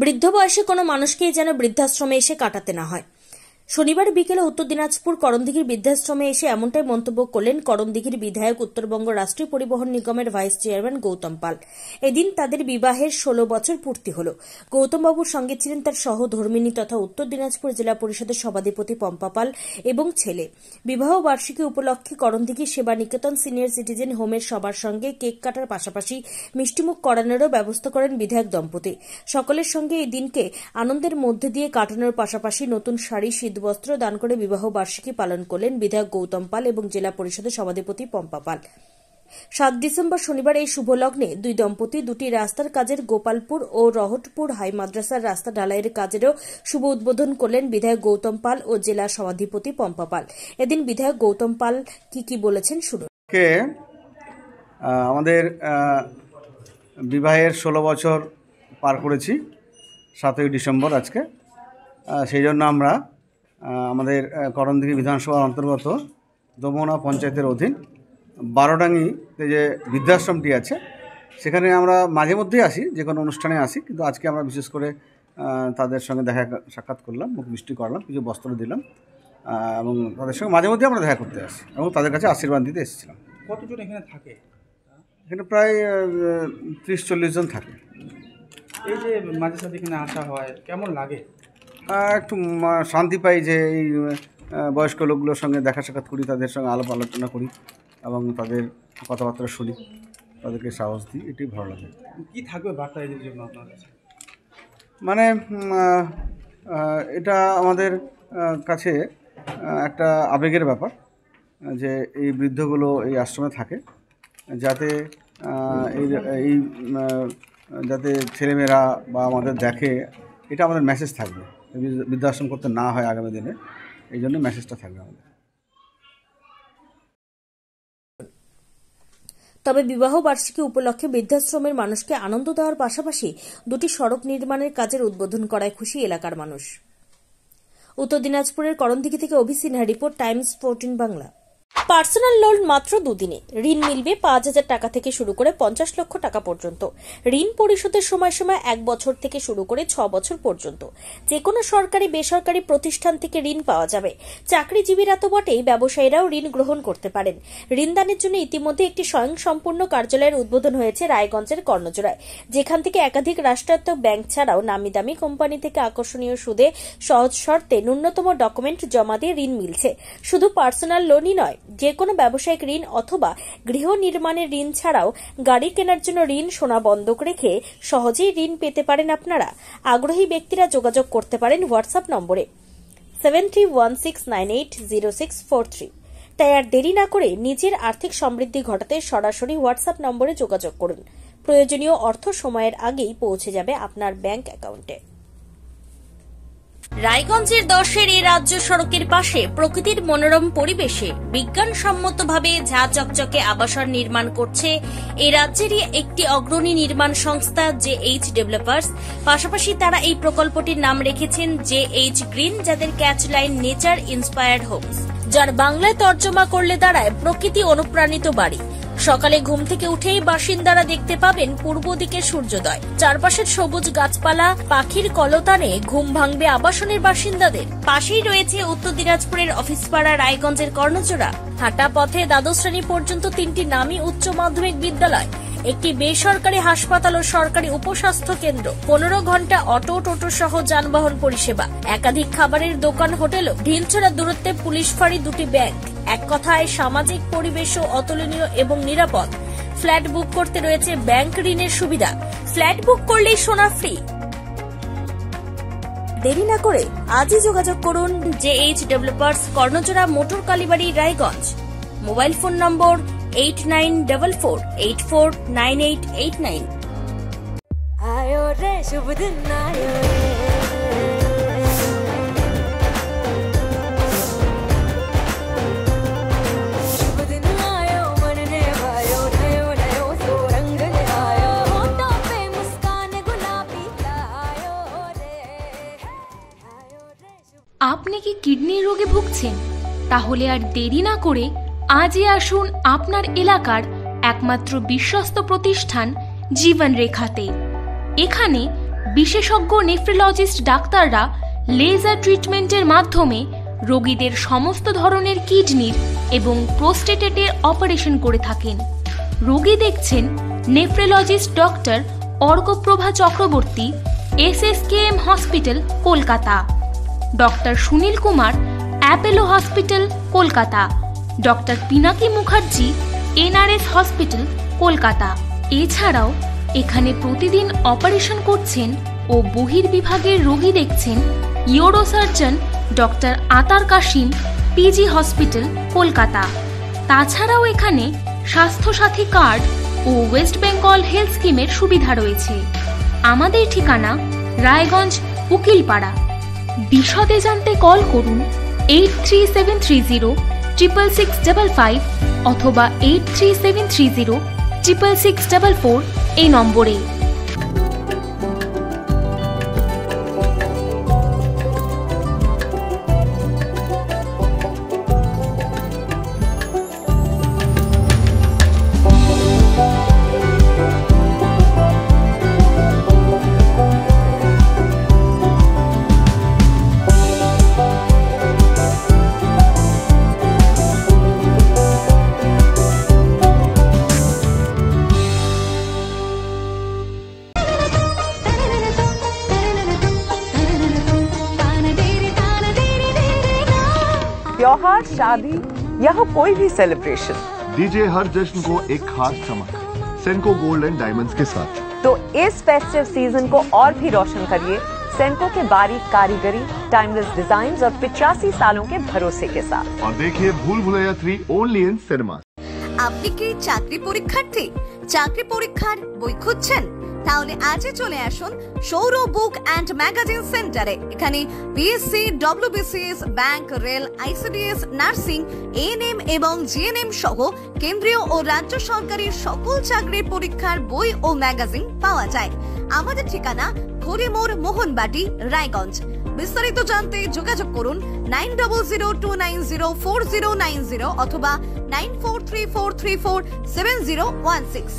বৃদ্ধ বয়সে কোনো মানুষকেই যেন বৃদ্ধাশ্রমে এসে কাটাতে না হয়। শনিবার বিকেলে উত্তর দিনাজপুর করণদিঘির বৃদ্ধাশ্রমে এসে এমনটাই মন্তব্য করলেন করণদিঘির বিধায়ক, উত্তরবঙ্গ রাষ্ট্রীয় পরিবহন নিগমের ভাইস চেয়ারম্যান গৌতম পাল। এদিন তাদের বিবাহের 16 বছর পূর্তি হল। গৌতমবাবুর সঙ্গে ছিলেন তার সহধর্মিণী তথা উত্তর দিনাজপুর জেলা পরিষদের সভাধিপতি পম্পা পাল এবং ছেলে। বিবাহ বার্ষিকী উপলক্ষে করণদিঘি সেবা নিকেতন সিনিয়র সিটিজেন হোমের সবার সঙ্গে কেক কাটার পাশাপাশি মিষ্টিমুখ করানোরও ব্যবস্থা করেন বিধায়ক দম্পতি। সকলের সঙ্গে এই দিনকে আনন্দের মধ্যে দিয়ে কাটানোর পাশাপাশি নতুন শাড়ি, বস্ত্র দান করে বিবাহ বার্ষিকী পালন করলেন বিধায়ক গৌতম পাল এবং জেলা পরিষদের সভাধিপতি পম্পা পাল। 7 ডিসেম্বর শনিবার এই শুভ লগ্নে দুই দম্পতি দুটি রাস্তার কাজের গোপালপুর ও রহটপুর হাই মাদ্রাসার রাস্তা ঢালাইয়ের কাজেরও শুভ উদ্বোধন করলেন বিধায়ক গৌতম পাল ও জেলা সভাধিপতি পম্পা পাল। এদিন বিধায়ক গৌতম পাল কি বলেছেন শুনুন। আমাদের বিবাহের 16 বছর পার করেছি 7ই ডিসেম্বর আজকে। সেই জন্য আমরা আমাদের করণদিঘি বিধানসভার অন্তর্গত দমোনা পঞ্চায়েতের অধীন বারোডাঙ্গিতে যে বৃদ্ধাশ্রমটি আছে সেখানে আমরা মাঝে মধ্যেই আসি, যে কোনো অনুষ্ঠানে আসি, কিন্তু আজকে আমরা বিশেষ করে তাদের সঙ্গে দেখা সাক্ষাৎ করলাম, মুখ মিষ্টি করলাম, কিছু বস্ত্র দিলাম এবং তাদের সঙ্গে মাঝে মধ্যে আমরা দেখা করতে আসি এবং তাদের কাছে আশীর্বাদ দিতে এসেছিলাম। কতজন এখানে থাকে? এখানে প্রায় 30-40 জন থাকে। এই যে মাঝে সাথে এখানে আসা হয়, কেমন লাগে? একটু শান্তি পাই যে এই বয়স্ক লোকগুলোর সঙ্গে দেখা সাক্ষাৎ করি, তাদের সঙ্গে আলাপ আলোচনা করি এবং তাদের কথাবার্তা শুনি, তাদেরকে সাহস দিই, এটাই ভালো লাগে। কী থাকবে বার্তা এদের জন্য আপনার কাছে? মানে এটা আমাদের কাছে একটা আবেগের ব্যাপার যে এই বৃদ্ধগুলো এই আশ্রমে থাকে, যাতে এই যাতে ছেলেমেয়েরা বা আমাদের দেখে, এটা আমাদের মেসেজ থাকবে, বৃদ্ধাশ্রম করতে না হয় আগামী দিনে, এই জন্য মেসেজটা থাকবে আমাদের। তবে বিবাহ বার্ষিকী উপলক্ষে বৃদ্ধাশ্রমের মানুষকে আনন্দ দেওয়ার পাশাপাশি দুটি সড়ক নির্মাণের কাজের উদ্বোধন করায় খুশি এলাকার মানুষ। উত্তর দিনাজপুরের করণদিঘি থেকে Abhi Sinha report, Times 14 Bangla. Personal loan মাত্র 2 দিনে ঋণ মিলবে 5,000 টাকা থেকে শুরু করে 50 লক্ষ টাকা পর্যন্ত। ঋণ পরিশোধের সময়সীমা 1 বছর থেকে শুরু করে 6 বছর পর্যন্ত। যে কোনো সরকারি বেসরকারি প্রতিষ্ঠান থেকে ঋণ পাওয়া যাবে। চাকরিজীবীরা তো বটেই, ব্যবসায়ীরাও ঋণ গ্রহণ করতে পারেন। ঋণদানের জন্য ইতিমধ্যে একটি স্বয়ংসম্পূর্ণ কার্যালয়ের উদ্বোধন হয়েছে রায়গঞ্জের কর্ণজোড়ায়, যেখান থেকে একাধিক রাষ্ট্রায়ত্ত ব্যাংক ছাড়াও নামি দামি কোম্পানি থেকে আকর্ষণীয় সুদে সহজ শর্তে ন্যূনতম ডকুমেন্ট জমা দিয়ে ঋণ মিলছে। শুধু পার্সোনাল লোনই নয়, যে কোনো ব্যবসায়িক ঋণ অথবা গৃহ নির্মাণের ঋণ ছাড়াও গাড়ি কেনার জন্য ঋণ, সোনা বন্ধক রেখে সহজেই ঋণ পেতে পারেন আপনারা। আগ্রহী ব্যক্তিরা যোগাযোগ করতে পারেন হোয়াটসঅ্যাপ নম্বরে 7316980643। তাই আর দেরি না করে নিজের আর্থিক সমৃদ্ধি ঘটাতে সরাসরি হোয়াটসঅ্যাপ নম্বরে যোগাযোগ করুন। প্রয়োজনীয় অর্থ সময়ের আগেই পৌঁছে যাবে আপনার ব্যাংক অ্যাকাউন্টে। রায়গঞ্জের 10-এর এই রাজ্য সড়কের পাশে প্রকৃতির মনোরম পরিবেশে বিজ্ঞানসম্মতভাবে ঝা চকচকে আবাসন নির্মাণ করছে এই রাজ্যেরই একটি অগ্রণী নির্মাণ সংস্থা JH ডেভেলপার্স। পাশাপাশি তারা এই প্রকল্পটির নাম রেখেছেন JH গ্রিন, যাদের catch line nature inspired homes, যার বাংলায় তর্জমা করলে দাঁড়ায় প্রকৃতি অনুপ্রাণিত বাড়ি। সকালে ঘুম থেকে উঠেই বাসিন্দারা দেখতে পাবেন পূর্ব দিকে সূর্যোদয়। চারপাশের সবুজ গাছপালা, পাখির কলতানে ঘুম ভাঙবে আবাসনের বাসিন্দাদের। পাশেই রয়েছে উত্তর দিনাজপুরের অফিসপাড়া রায়গঞ্জের কর্ণজোড়া। হাঁটা পথে দ্বাদশ শ্রেণী পর্যন্ত 3টি নামী উচ্চ মাধ্যমিক বিদ্যালয়, একটি বেসরকারি হাসপাতাল ও সরকারি উপস্বাস্থ্য কেন্দ্র, 15 ঘন্টা অটো, টোটো সহ যানবাহন পরিষেবা, একাধিক খাবারের দোকান, হোটেল, ঢিলছড়া দূরত্বে পুলিশ ফাঁড়ি, 2টি ব্যাংক। এক কথায় সামাজিক পরিবেশও অতুলনীয় এবং নিরাপদ। ফ্ল্যাট বুক করতে রয়েছে ব্যাংক ঋণের সুবিধা। ফ্ল্যাট বুক করলেই সোনা ফ্রি। দেরি না করে আজই যোগাযোগ করুন JH developers, Karnajora, motor Kalibari, Raiganj. Mobile phone number 8944849889। आयो रे शुभ दिन आयो रे, शुभ दिन आयो मन ने भायो, नयो नयो सो रंग ले आयो, होठों पे मुस्कान गुलाबी आयो रे, आयो रे। আপনি কি কিডনি রোগে ভুগছেন? তাহলে আর দেরি না করে আজই আসুন আপনার এলাকার একমাত্র বিশ্বস্ত প্রতিষ্ঠান জীবন রেখাতে। এখানে বিশেষজ্ঞ নেফ্রোলজিস্ট ডাক্তাররা লেজার ট্রিটমেন্টের মাধ্যমে রোগীদের সমস্ত ধরনের কিডনির এবং প্রোস্টেটেটের অপারেশন করে থাকেন। রোগী দেখছেন nephrologist doctor Arkaprabha Chakraborty, SSKM hospital, Kolkata. Doctor Sunil Kumar, Apollo hospital, Kolkata. Doctor Pinaki Mukherjee, NRS hospital, Kolkata. এছাড়াও এখানে প্রতিদিন অপারেশন করছেন ও বহির্বিভাগের রোগী দেখছেন ইউরোসার্জন ডক্টর আতার কাশিম, PG হসপিটাল, কলকাতা। তাছাড়াও এখানে স্বাস্থ্যসাথী কার্ড ও ওয়েস্ট বেঙ্গল হেলথ স্কিমের সুবিধা রয়েছে। আমাদের ঠিকানা রায়গঞ্জ, উকিলপাড়া। বিশদে জানতে কল করুন 8373066655 অথবা 8373066644 এই নম্বরে। त्योहार, शादी या हो कोई भी सेलिब्रेशन, दीजिए हर जश्न को एक खास चमक सेंको गोल्ड एंड डायमंड्स के साथ। तो इस फेस्टिव सीजन को और भी रोशन करिए सेंको के बारीक कारीगरी, टाइमलेस डिजाइन्स और 85 सालों के भरोसे के साथ। और देखिए भूल भुलैया 3 ओनली इन सिनेमा। আপনি কি চাকরি পরীক্ষার্থী? চাকরি পরীক্ষার বই খুঁজছেন? তাহলে আজই চলে আসুন সৌর বুক অ্যান্ড ম্যাগাজিন সেন্টারে। এখানে BSc, WBCS, bank, rail, ICDS, nursing, ANM এবং GNM সহ কেন্দ্রীয় ও রাজ্য সরকারি সকল চাকরির পরীক্ষার বই ও ম্যাগাজিন পাওয়া যায়। আমাদের ঠিকানা খড়িমোড়, মোহনবাটি, রায়গঞ্জ। বিস্তারিত জানতে যোগাযোগ করুন 9002904090 অথবা 9434347016।